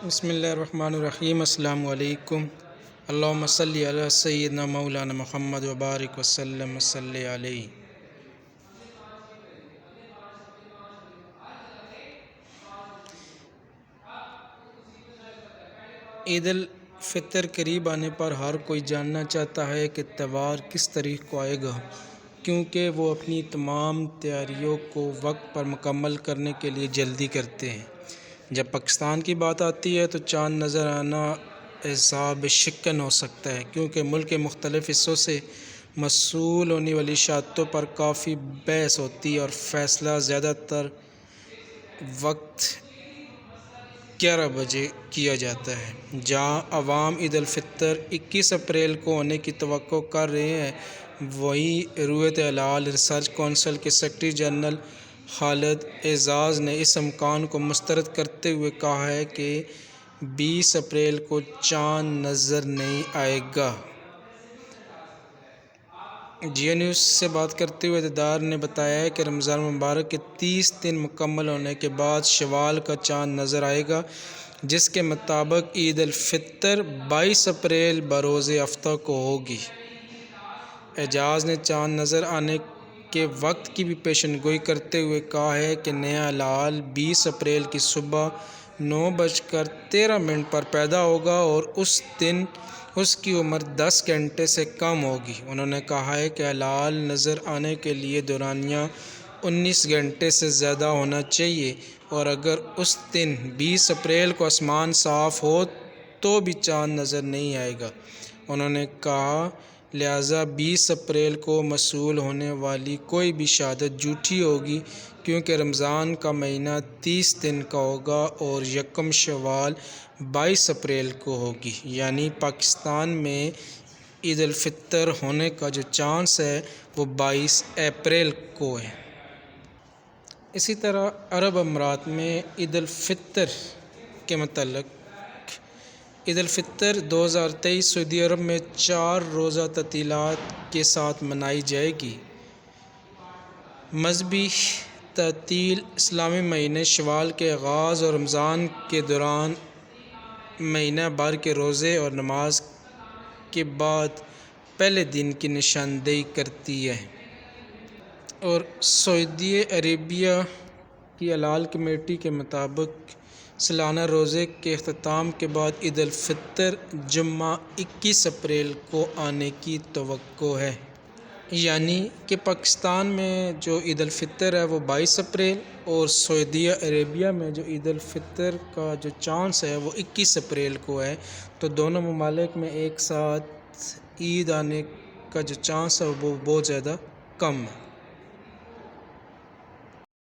بسم اللہ الرحمن الرحیم۔ السلام علیکم۔ اللہم صلی علی سیدنا مولانا محمد وبارک وسلم صلی علیہ۔ عید الفطر قریب آنے پر ہر کوئی جاننا چاہتا ہے کہ تہوار کس تاریخ کو آئے گا، کیونکہ وہ اپنی تمام تیاریوں کو وقت پر مکمل کرنے کے لیے جلدی کرتے ہیں۔ جب پاکستان کی بات آتی ہے تو چاند نظر آنا اعصاب شکن ہو سکتا ہے، کیونکہ ملک کے مختلف حصوں سے موصول ہونے والی اشاعتوں پر کافی بحث ہوتی ہے اور فیصلہ زیادہ تر وقت 11 بجے کیا جاتا ہے۔ جہاں عوام عید الفطر 21 اپریل کو ہونے کی توقع کر رہے ہیں، وہیں رویت ہلال ریسرچ کونسل کے سیکرٹری جنرل خالد اعجاز نے اس امکان کو مسترد کرتے ہوئے کہا ہے کہ 20 اپریل کو چاند نظر نہیں آئے گا۔ جیو نیوز سے بات کرتے ہوئے عہدیدار نے بتایا کہ رمضان المبارک کے 30 دن مکمل ہونے کے بعد شوال کا چاند نظر آئے گا، جس کے مطابق عید الفطر 22 اپریل بروز ہفتہ کو ہوگی۔ اعجاز نے چاند نظر آنے کے وقت کی بھی پیشن گوئی کرتے ہوئے کہا ہے کہ نیا ہلال 20 اپریل کی صبح 9:13 پر پیدا ہوگا اور اس دن اس کی عمر 10 گھنٹے سے کم ہوگی۔ انہوں نے کہا ہے کہ ہلال نظر آنے کے لیے دورانیہ 19 گھنٹے سے زیادہ ہونا چاہیے، اور اگر اس دن 20 اپریل کو آسمان صاف ہو تو بھی چاند نظر نہیں آئے گا۔ انہوں نے کہا لہٰذا 20 اپریل کو موصول ہونے والی کوئی بھی شہادت جھوٹی ہوگی، کیونکہ رمضان کا مہینہ 30 دن کا ہوگا اور یکم شوال 22 اپریل کو ہوگی، یعنی پاکستان میں عید الفطر ہونے کا جو چانس ہے وہ 22 اپریل کو ہے۔ اسی طرح عرب امارات میں عید الفطر کے متعلق عید الفطر 2023 سعودی عرب میں 4 روزہ تعطیلات کے ساتھ منائی جائے گی۔ مذہبی تعطیل اسلامی مہینہ شوال کے آغاز اور رمضان کے دوران مہینہ بھر کے روزے اور نماز کے بعد پہلے دن کی نشاندہی کرتی ہے، اور سعودی عربیہ کی ہلال کمیٹی کے مطابق سالانہ روزے کے اختتام کے بعد عید الفطر جمعہ 21 اپریل کو آنے کی توقع ہے، یعنی کہ پاکستان میں جو عید الفطر ہے وہ 22 اپریل اور سعودی عربیہ میں جو عید الفطر کا جو چانس ہے وہ 21 اپریل کو ہے۔ تو دونوں ممالک میں ایک ساتھ عید آنے کا جو چانس ہے وہ بہت زیادہ کم ہے۔